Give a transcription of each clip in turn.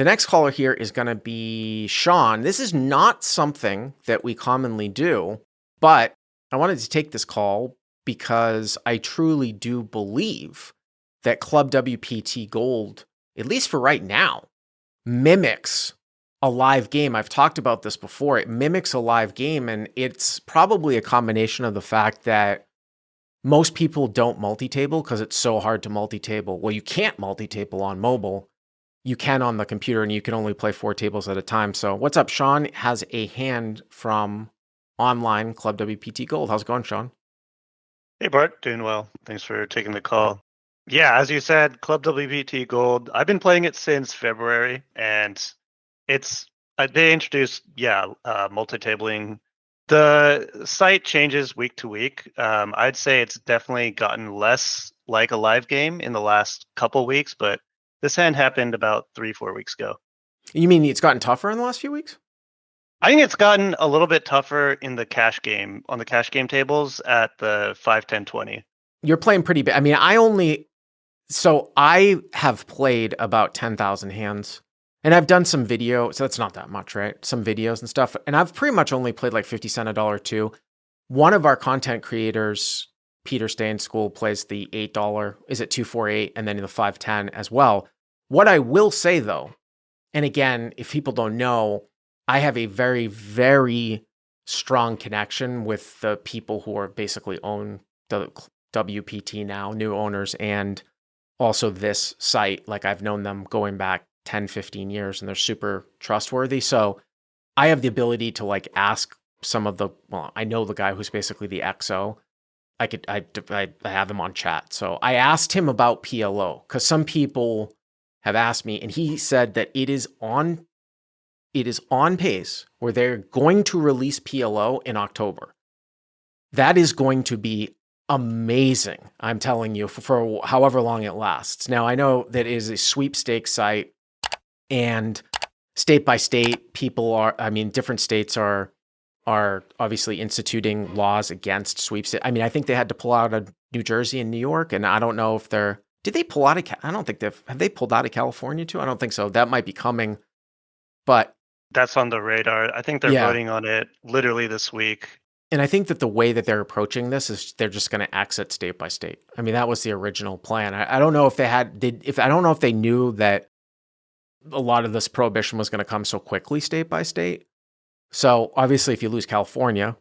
The next caller here is going to be Sean. This is not something that we commonly do, but I wanted to take this call because I truly do believe that Club WPT Gold, at least for right now, mimics a live game. I've talked about this before. It mimics a live game, and it's probably a combination of the fact that most people don't multi-table because it's so hard to multi-table. Well, you can't multi-table on mobile. You can on the computer, and you can only play 4 tables at a time. So what's up? Sean has a hand from online Club WPT Gold. How's it going, Sean? Hey, Bart. Doing well. Thanks for taking the call. Yeah, as you said, Club WPT Gold. I've been playing it since February, and it's they introduced multi-tabling. The site changes week to week. I'd say it's definitely gotten less like a live game in the last couple weeks, but this hand happened about 3-4 weeks ago. You mean it's gotten tougher in the last few weeks? I think it's gotten a little bit tougher in the cash game, on the cash game tables at the 5, 10, 20. You're playing pretty bad. I mean, I have played about 10,000 hands, and I've done some video, so that's not that much, right? Some videos and stuff. And I've pretty much only played like 50 cent, $1, $2. One of our content creators, Peter Stay in School, plays the $8, is it 248, and then the 510 as well. What I will say though, and again, if people don't know, I have a very, very strong connection with the people who are basically own the WPT now, new owners, and also this site. Like I've known them going back 10, 15 years, and they're super trustworthy. So I have the ability to like ask some of I know the guy who's basically the XO. I have him on chat. So I asked him about PLO because some people have asked me, and he said that it is on pace where they're going to release PLO in October. That is going to be amazing, I'm telling you, for however long it lasts. Now, I know that it is a sweepstakes site, and state by state, different states are obviously instituting laws against sweepstakes. I mean, I think they had to pull out of New Jersey and New York, and I don't know if did they pull out of, I don't think have they pulled out of California too? I don't think so. That might be coming, but that's on the radar. I think they're voting on it literally this week. And I think that the way that they're approaching this is they're just going to exit state by state. I mean, that was the original plan. I don't know if I don't know if they knew that a lot of this prohibition was going to come so quickly state by state. So obviously, if you lose California,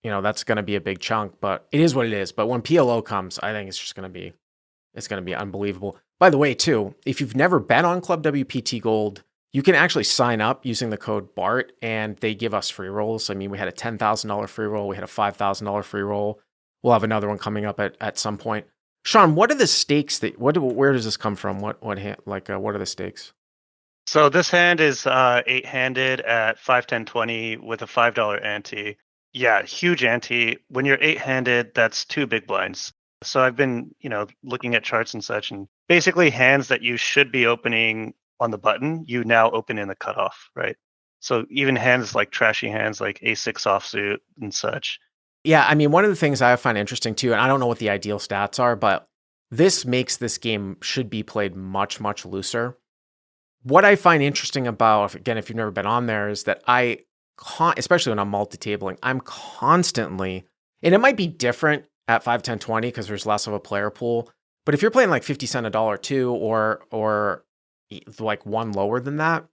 that's going to be a big chunk. But it is what it is. But when PLO comes, I think it's going to be unbelievable. By the way, too, if you've never been on Club WPT Gold, you can actually sign up using the code BART, and they give us free rolls. I mean, we had a $10,000 free roll. We had a $5,000 free roll. We'll have another one coming up at some point. Sean, what are the stakes where does this come from? What are the stakes? So this hand is 8-handed at 5, 10, 20 with a $5 ante. Yeah, huge ante. When you're 8-handed, that's 2 big blinds. So I've been, looking at charts and such, and basically hands that you should be opening on the button, you now open in the cutoff, right? So even hands like trashy hands like A6 offsuit and such. Yeah, I mean, one of the things I find interesting too, and I don't know what the ideal stats are, but this makes this game should be played much, much looser. What I find interesting about, again, if you've never been on there, is that especially when I'm multi-tabling, I'm constantly, and it might be different at 5, 10, 20 because there's less of a player pool, but if you're playing like 50 cent, $1, $2, or like one lower than that,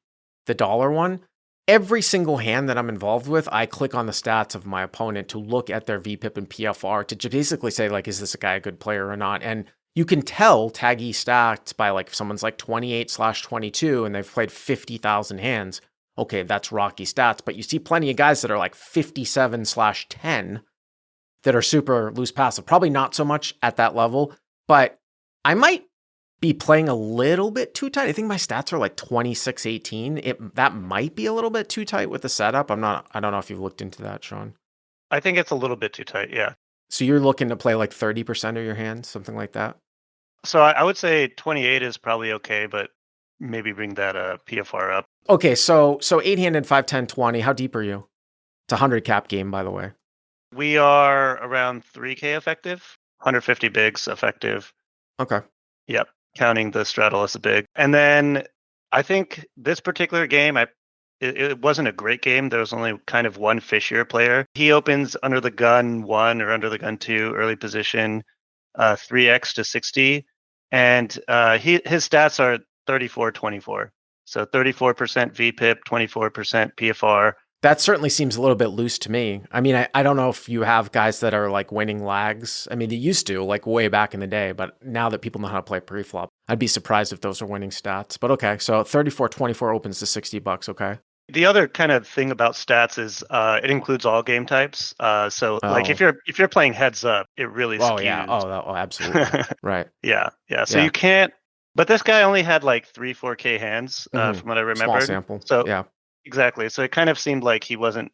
the dollar one, every single hand that I'm involved with, I click on the stats of my opponent to look at their VPIP and PFR to basically say, like, is this a guy a good player or not? And you can tell tag E stacked by like if someone's like 28/22 and they've played 50,000 hands. Okay, that's rocky stats, but you see plenty of guys that are like 57/10 that are super loose passive. Probably not so much at that level, but I might be playing a little bit too tight. I think my stats are like 26/18. That might be a little bit too tight with the setup. I don't know if you've looked into that, Sean. I think it's a little bit too tight, yeah. So you're looking to play like 30% of your hands, something like that? So I would say 28 is probably okay, but maybe bring that PFR up. Okay, so 8-handed, 5, 10, 20. How deep are you? It's a 100 cap game, by the way. We are around 3K effective, 150 bigs effective. Okay. Yep, counting the straddle as a big. And then I think this particular game, it wasn't a great game. There was only kind of one fishier player. He opens under the gun 1 or under the gun 2, early position, 3x to 60, and his stats are 34-24. So 34% VPIP, 24% PFR. That certainly seems a little bit loose to me. I mean, I don't know if you have guys that are like winning lags. I mean, they used to, like way back in the day, but now that people know how to play preflop, I'd be surprised if those are winning stats. But okay, so 34-24 opens to $60, okay? The other kind of thing about stats is it includes all game types. So like if you're playing heads up, it really skews. Oh yeah, absolutely. Right. Yeah. So you can't. But this guy only had like 3-4K hands from what I remember. Small sample. So yeah. Exactly. So it kind of seemed like he wasn't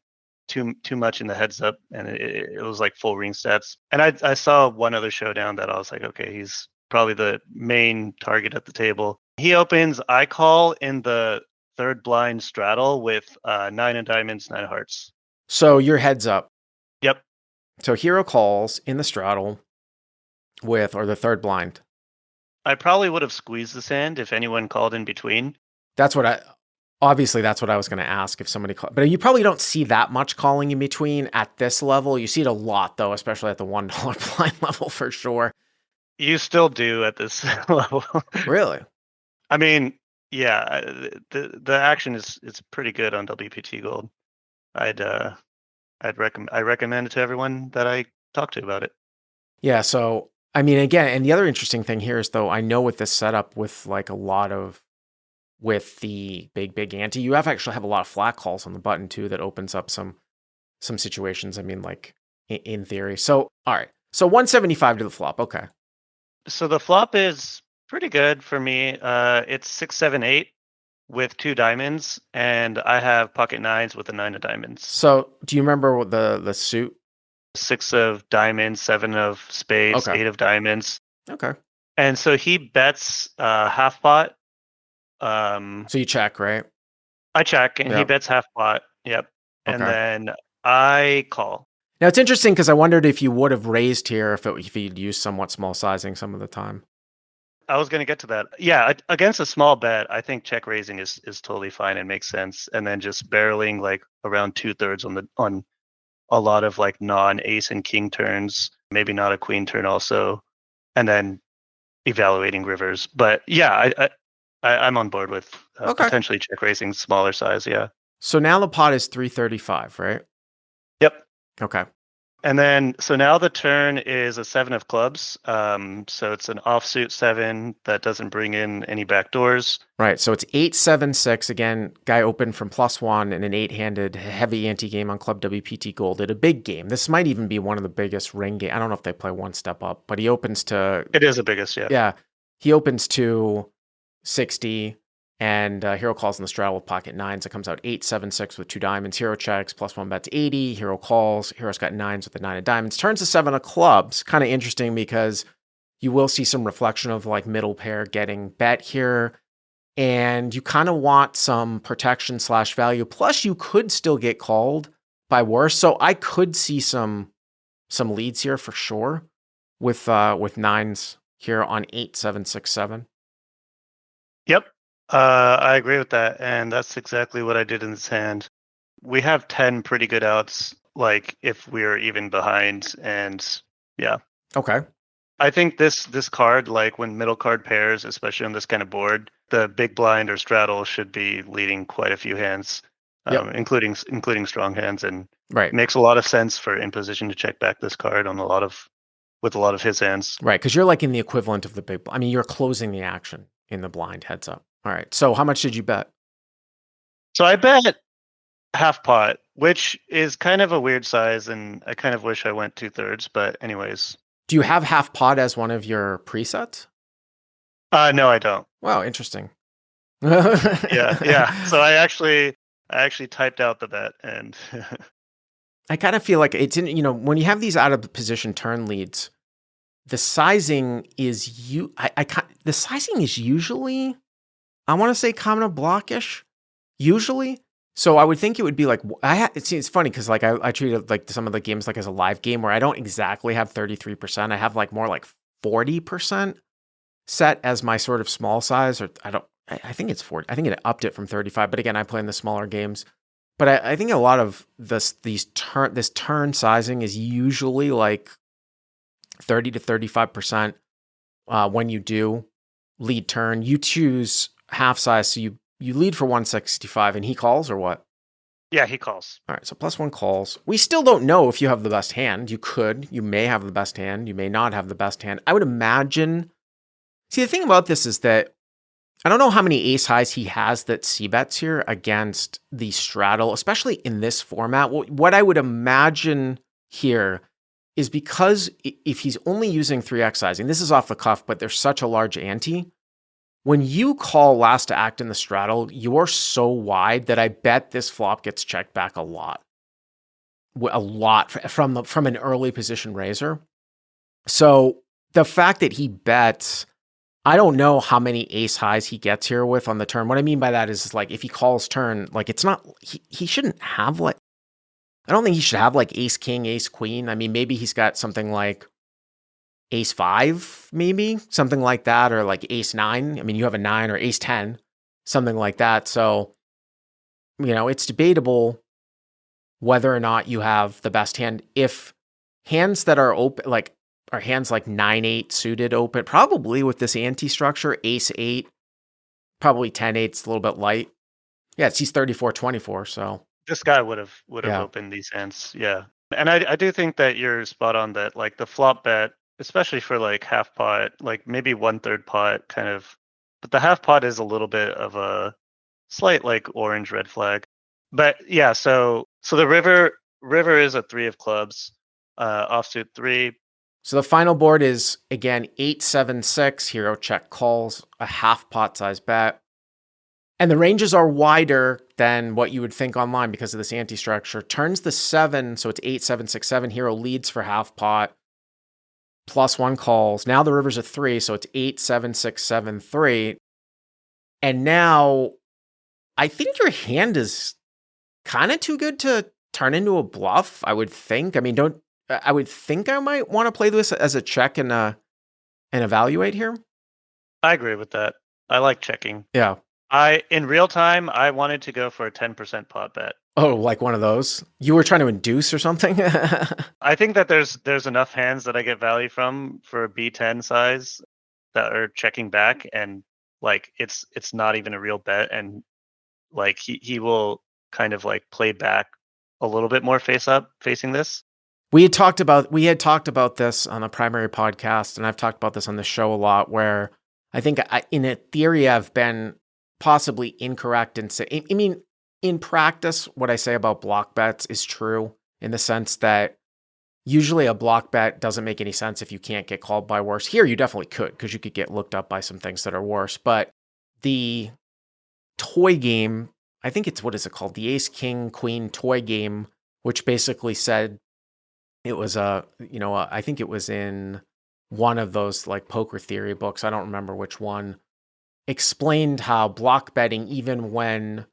too much in the heads up, and it was like full ring stats. And I saw one other showdown that I was like, okay, he's probably the main target at the table. He opens, I call in the third blind straddle with 9 of diamonds, 9 of hearts. So you're heads up. Yep. So hero calls in the straddle with, or the third blind. I probably would have squeezed this hand if anyone called in between. Obviously, that's what I was going to ask if somebody called. But you probably don't see that much calling in between at this level. You see it a lot, though, especially at the $1 blind level for sure. You still do at this level. Really? I mean, yeah, the action is pretty good on WPTGold. I recommend it to everyone that I talk to about it. Yeah, so I mean, again, and the other interesting thing here is, though, I know with this setup with like a lot of with the big ante, you actually have a lot of flat calls on the button too that opens up some situations. I mean, like in theory. So all right, so 175 to the flop. Okay. So the flop is pretty good for me. It's 6-7-8 with 2 diamonds, and I have pocket 9s with a 9 of diamonds. So do you remember what the suit? 6 of diamonds, 7 of spades, Okay. 8 of diamonds. Okay. And so he bets half pot. So you check, right? I check, and he bets half pot. Yep. And then I call. Now it's interesting because I wondered if you would have raised here if you'd used somewhat small sizing some of the time. I was going to get to that. Yeah, against a small bet, I think check raising is totally fine and makes sense. And then just barreling like around 2/3 on a lot of like non-ace and king turns, maybe not a queen turn also, and then evaluating rivers. But yeah, I'm on board with potentially check raising smaller size. Yeah. So now the pot is 335, right? Yep. Okay. And then, so now the turn is a 7 of clubs. So it's an offsuit 7 that doesn't bring in any backdoors. Right. So it's 8-7-6. Again, guy opened from +1 in an 8-handed heavy ante game on ClubWPTGold. Did a big game. This might even be one of the biggest ring games. I don't know if they play one step up, but he opens to. It is the biggest, yeah. Yeah. He opens to 60. And hero calls in the straddle with pocket 9s. It comes out 8-7-6 with 2 diamonds. Hero checks, +1 bets 80. Hero calls. Hero's got 9s with a 9 of diamonds. Turns to 7 of clubs. Kind of interesting because you will see some reflection of like middle pair getting bet here. And you kind of want some protection / value. Plus, you could still get called by worse. So I could see some leads here for sure with 9s here on 8-7-6-7. Yep. I agree with that, and that's exactly what I did in this hand. We have 10 pretty good outs, like if we're even behind, and yeah. Okay. I think this card, like when middle card pairs, especially on this kind of board, the big blind or straddle should be leading quite a few hands, including strong hands, and makes a lot of sense for in position to check back this card on with a lot of his hands. Right, because you're like in the equivalent of the big. I mean, you're closing the action in the blind heads up. All right. So how much did you bet? So I bet half pot, which is kind of a weird size, and I kind of wish I went 2/3. But anyways. Do you have half pot as one of your presets? No, I don't. Wow, interesting. Yeah. So I actually typed out the bet, and I kind of feel like it's in, when you have these out of position turn leads, the sizing is the sizing is usually, I want to say, kind of blockish, usually. So I would think it would be like it's funny because like I treat it like some of the games like as a live game where I don't exactly have 33%. I have like more like 40% set as my sort of small size, or I think it's 40. I think it upped it from 35. But again, I play in the smaller games. But I think a lot of this turn sizing is usually like 30 to 35% when you do lead turn. You choose half size, so you lead for 165, and he calls or what? Yeah, he calls. All right, so +1 calls. We still don't know if you have the best hand. You may have the best hand. You may not have the best hand. I would imagine. See, the thing about this is that I don't know how many ace highs he has that c-bets here against the straddle, especially in this format. What I would imagine here is because if he's only using 3x sizing, this is off the cuff, but there's such a large ante. When you call last to act in the straddle, you're so wide that I bet this flop gets checked back a lot from an early position raiser. So the fact that he bets, I don't know how many ace highs he gets here with on the turn. What I mean by that is like if he calls turn, like it's not, he shouldn't have like, I don't think he should have like ace king, ace queen. I mean, maybe he's got something like ace 5, maybe something like that, or like ace 9. I mean, you have a 9 or ace 10, something like that. So, it's debatable whether or not you have the best hand. If hands that are open, like are hands like 9-8 suited open, probably with this ante structure, ace 8, probably 10-8's a little bit light. Yeah, he's 34-24, so. This guy would have opened these hands, yeah. And I do think that you're spot on that, like the flop bet, especially for like half pot, like maybe 1/3 pot kind of, but the half pot is a little bit of a slight like orange red flag. But yeah, so the river is a 3 of clubs, offsuit 3. So the final board is again 8-7-6, hero check calls, a half pot size bet. And the ranges are wider than what you would think online because of this ante structure. Turns the 7, so it's 8-7-6-7. Hero leads for half pot. +1 calls. Now the river's a 3, so it's 8-7-6-7-3. And now I think your hand is kind of too good to turn into a bluff, I would think. I mean, I would think I might want to play this as a check and evaluate here. I agree with that. I like checking. Yeah. In real time, I wanted to go for a 10% pot bet. Oh, like one of those? You were trying to induce or something? I think that there's enough hands that I get value from for a B10 size that are checking back, and like it's not even a real bet, and like he will kind of like play back a little bit more face up facing this. We had talked about this on the primary podcast, and I've talked about this on the show a lot, where I think in a theory I've been possibly incorrect and say, I mean, in practice, what I say about block bets is true in the sense that usually a block bet doesn't make any sense if you can't get called by worse. Here, you definitely could, because you could get looked up by some things that are worse. But the toy game, I think it's, what is it called? The Ace, King, Queen toy game, which basically said it was I think it was in one of those like poker theory books. I don't remember which one. Explained how block betting, even when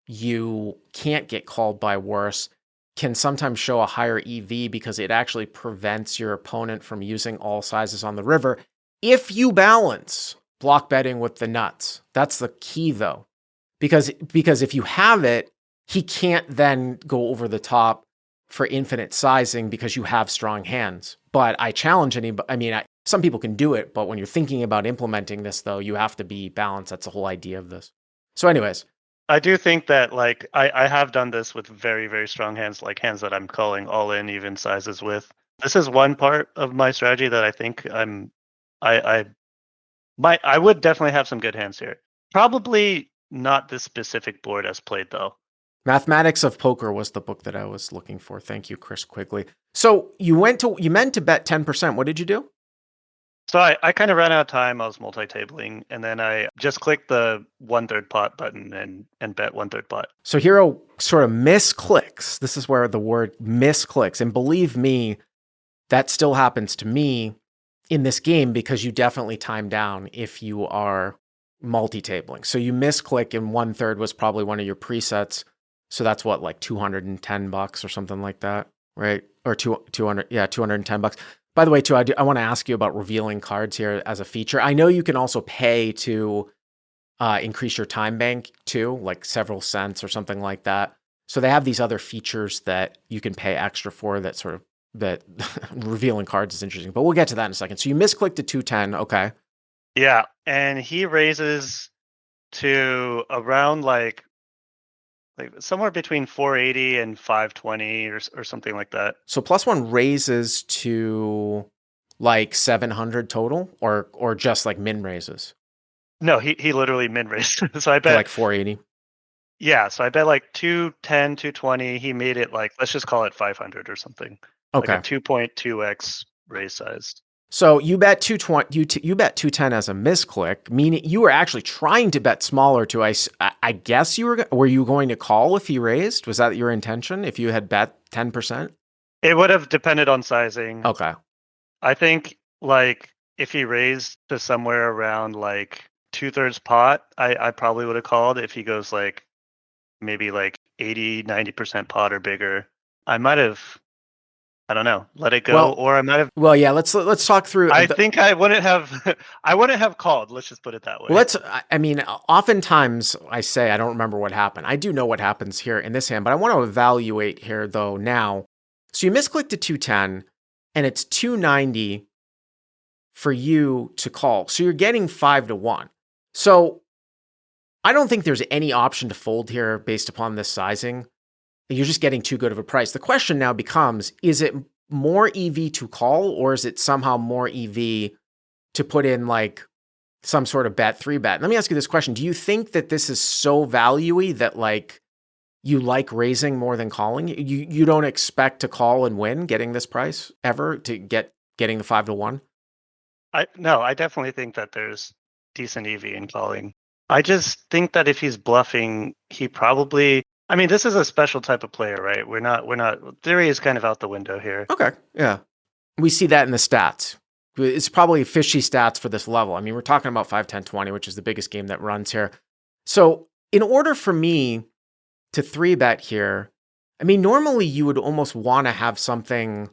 you can't get called by worse, can sometimes show a higher EV because it actually prevents your opponent from using all sizes on the river if you balance block betting with the nuts. That's the key though, because if you have it, he can't then go over the top for infinite sizing because you have strong hands. But I challenge anybody. I mean, some people can do it, but when you're thinking about implementing this, though, you have to be balanced. That's the whole idea of this. So anyways. I do think that like I have done this with very, very strong hands, like hands that I'm calling all in even sizes with. This is one part of my strategy that I think I would definitely have some good hands here. Probably not this specific board as played though. Mathematics of Poker was the book that I was looking for. Thank you, Chris Quigley. So you meant to bet 10%. What did you do? So I kind of ran out of time. I was multi-tabling, and then I just clicked the 1/3 pot button and bet 1/3 pot. So Hero sort of misclicks. This is where the word misclicks. And believe me, that still happens to me in this game because you definitely time down if you are multi-tabling. So you misclick, and 1/3 was probably one of your presets. So that's what, like $210 or something like that, right? Or 200, yeah, $210. By the way, too, I want to ask you about revealing cards here as a feature. I know you can also pay to increase your time bank too, like several cents or something like that. So they have these other features that you can pay extra for that sort of that revealing cards is interesting. But we'll get to that in a second. So you misclicked to 210. Okay. Yeah, and he raises to around like somewhere between 480 and 520 or something like that. So +1 raises to like 700 total or just like min raises No, he literally min raised. So I to like bet 480. yeah, so I bet like 210, 220, he made it like let's just call it 500 or something. Like a Okay. 2.2x raise size. So you bet 220, you bet 210 as a misclick, meaning you were actually trying to bet smaller to, I guess were you going to call if he raised? Was that your intention if you had bet 10%? It would have depended on sizing. Okay. I think like if he raised to somewhere around like 2/3 pot, I probably would have called. If he goes like maybe like 80, 90% pot or bigger, I might have, I don't know, let it go, Well, or I might have. well, yeah, let's talk through I think I wouldn't have. I wouldn't have called. Let's just put it that way. I mean, oftentimes I say I don't remember what happened. I do know what happens here in this hand, but I want to evaluate here though now. So you misclicked to 210 and it's 290 for you to call. So you're getting 5-1. So I don't think there's any option to fold here based upon this sizing. You're just getting too good of a price. The question now becomes, is it more EV to call or is it somehow more EV to put in like some sort of bet, 3-bet? Let me ask you this question. Do you think that this is so value-y that like you like raising more than calling? You don't expect to call and win getting this price ever to getting the 5-1? No, I definitely think that there's decent EV in calling. I just think that if he's bluffing, he probably. I mean, this is a special type of player, right? We're not. Theory is kind of out the window here. Okay, yeah. We see that in the stats. It's probably fishy stats for this level. I mean, we're talking about 5, 10, 20, which is the biggest game that runs here. So in order for me to 3-bet here, I mean, normally you would almost want to have something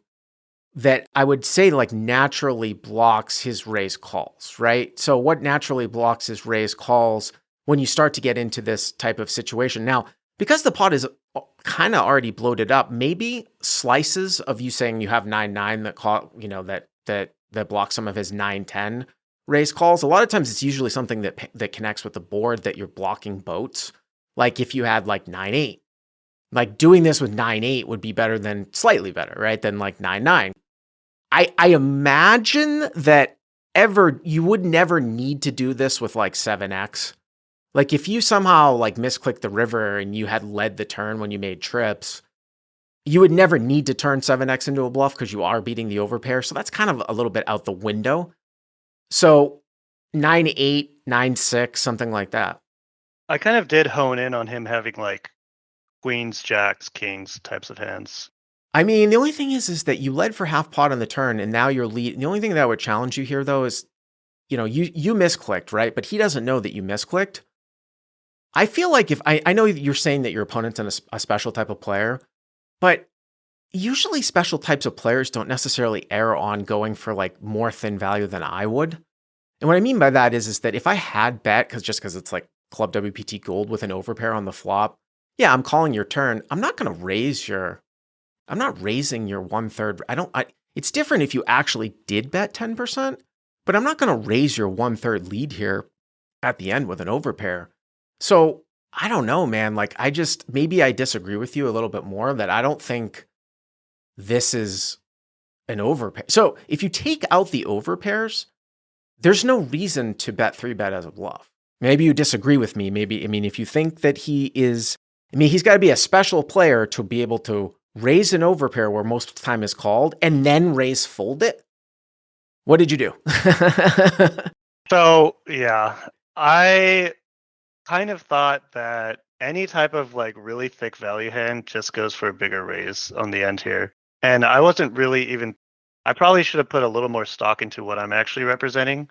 that I would say like naturally blocks his raise calls, right? So what naturally blocks his raise calls when you start to get into this type of situation? Now, because the pot is kind of already bloated up, maybe slices of you saying you have 9-9 that call, that blocks some of his 9-10 raise calls. A lot of times it's usually something that connects with the board that you're blocking boats. Like if you had like 9-8, like doing this with 9-8 would be better than slightly better, right? Than like 9-9. I imagine that you would never need to do this with like 7x. Like if you somehow like misclicked the river and you had led the turn when you made trips, you would never need to turn 7x into a bluff because you are beating the overpair. So that's kind of a little bit out the window. So 9-8, 9-6, something like that. I kind of did hone in on him having like queens, jacks, kings types of hands. I mean, the only thing is that you led for half pot on the turn and now you're lead. The only thing that would challenge you here though is, you misclicked, right? But he doesn't know that you misclicked. I feel like if I know you're saying that your opponent's a special type of player, but usually special types of players don't necessarily err on going for like more thin value than I would. And what I mean by that is that if I had bet, because it's like Club WPT Gold with an overpair on the flop, yeah, I'm calling your turn. I'm not raising your 1/3. It's different if you actually did bet 10%, but I'm not going to raise your 1/3 lead here at the end with an overpair. So I don't know, man. Like maybe I disagree with you a little bit more that I don't think this is an overpair. So if you take out the overpairs, there's no reason to bet 3-bet as a bluff. Maybe you disagree with me. If you think that he's got to be a special player to be able to raise an overpair where most of the time is called and then raise fold it. What did you do? So yeah, I kind of thought that any type of like really thick value hand just goes for a bigger raise on the end here. And I wasn't really even, I probably should have put a little more stock into what I'm actually representing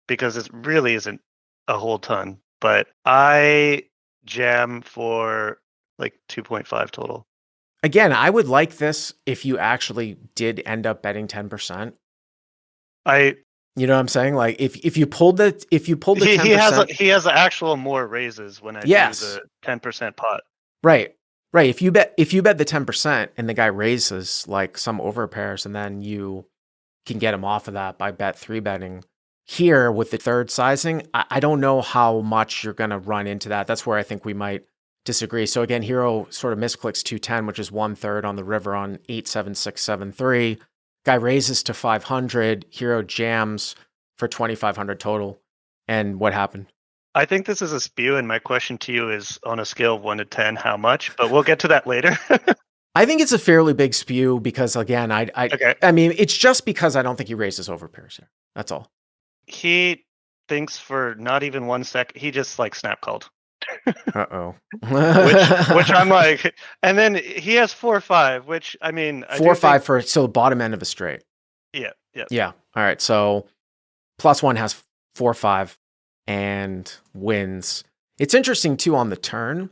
because it really isn't a whole ton. But I jam for like 2.5 total. Again, I would like this if you actually did end up betting 10%. You know what I'm saying? Like if you pulled the He 10%, he has actual more raises when I do yes. the 10% pot. Right. Right. If you bet the 10% and the guy raises like some overpairs, and then you can get him off of that by bet three betting. Here with the third sizing, I don't know how much you're gonna run into that. That's where I think we might disagree. So again, Hero sort of misclicks 210, which is 1/3 on the river on 87673. Guy raises to 500. Hero jams for 2500 total. And what happened? I think this is a spew, and my question to you is on a scale of 1 to 10, how much? But we'll get to that later. I think it's a fairly big spew because again, Okay. I mean, it's just because I don't think he raises over pairs here. That's all. He thinks for not even 1 sec, he just like snap called. Uh-oh. which I'm like, and then he has 4-5, which I mean, I 4-5 for so bottom end of a straight. Yeah. Yeah. All right. So +1 has 4-5 and wins. It's interesting too on the turn.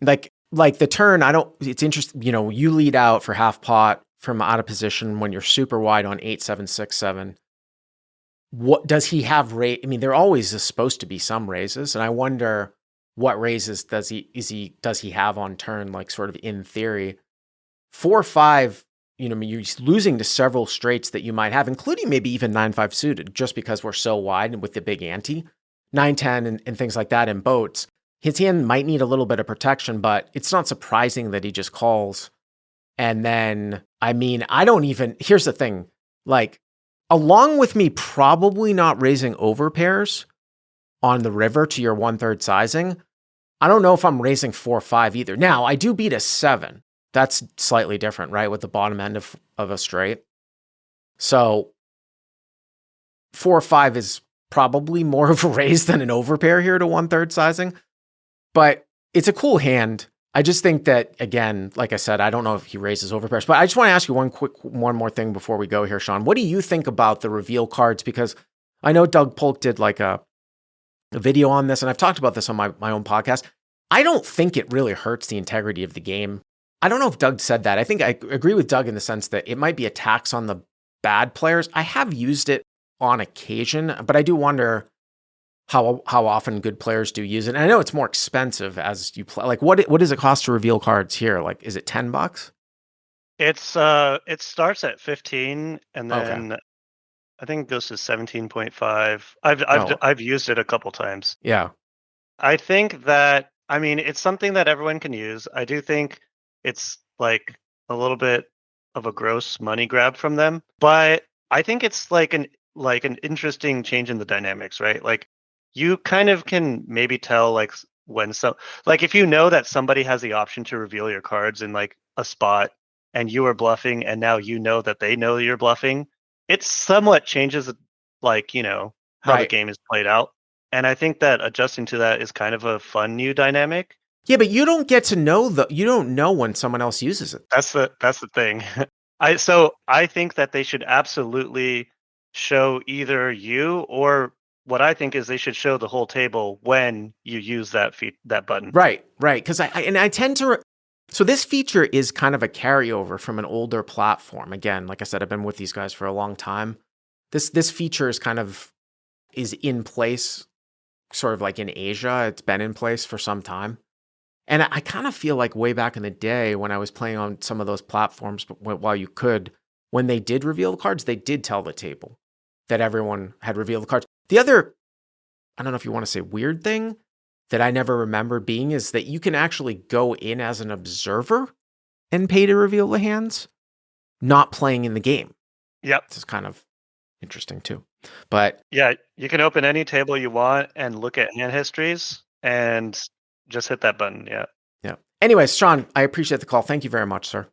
Like the turn, it's interesting, you lead out for half pot from out of position when you're super wide on 8-7-6-7. What does he have I mean, there always is supposed to be some raises, and I wonder what raises does he have on turn, like sort of in theory. 4-5, you're losing to several straights that you might have, including maybe even 9-5 suited, just because we're so wide and with the big ante. 9-10 and things like that in boats. His hand might need a little bit of protection, but it's not surprising that he just calls. And then, I mean, here's the thing, like, along with me probably not raising over pairs on the river to your 1/3 sizing, I don't know if I'm raising 4-5 either. Now, I do beat a 7. That's slightly different, right? With the bottom end of a straight. So 4-5 is probably more of a raise than an overpair here to 1/3 sizing. But it's a cool hand. I just think that, again, like I said, I don't know if he raises overpairs. But I just want to ask you one more thing before we go here, Sean. What do you think about the reveal cards? Because I know Doug Polk did like a video on this, and I've talked about this on my own podcast. I don't think it really hurts the integrity of the game. I don't know if Doug said that. I think I agree with Doug in the sense that it might be a tax on the bad players. I have used it on occasion, but I do wonder how often good players do use it. And I know it's more expensive as you play. Like, what does it cost to reveal cards here? Like, is it $10? It's it starts at 15, and then Okay. I think it goes to 17.5. Oh, I've used it a couple times. yeah. I think that, I mean, it's something that everyone can use. I do think it's like a little bit of a gross money grab from them, but I think it's like an interesting change in the dynamics, right? Like, you kind of can maybe tell like when like if you know that somebody has the option to reveal your cards in like a spot and you are bluffing, and now you know that they know you're bluffing, it somewhat changes like, how the Right. game is played out. And I think that adjusting to that is kind of a fun new dynamic. Yeah, but you don't get to know you don't know when someone else uses it. That's the thing. I think that they should absolutely show either you, or what I think is they should show the whole table when you use that button. Right. Because I tend to. So this feature is kind of a carryover from an older platform. Again, like I said, I've been with these guys for a long time. This feature is in place, sort of like in Asia. It's been in place for some time. And I kind of feel like way back in the day when I was playing on some of those platforms, while you could, when they did reveal the cards, they did tell the table that everyone had revealed the cards. The other, I don't know if you want to say weird thing that I never remember being is that you can actually go in as an observer and pay to reveal the hands, not playing in the game. Yep. This is kind of interesting too. But yeah, you can open any table you want and look at hand histories and just hit that button. Yeah. yeah. Anyways, Sean, I appreciate the call. Thank you very much, sir.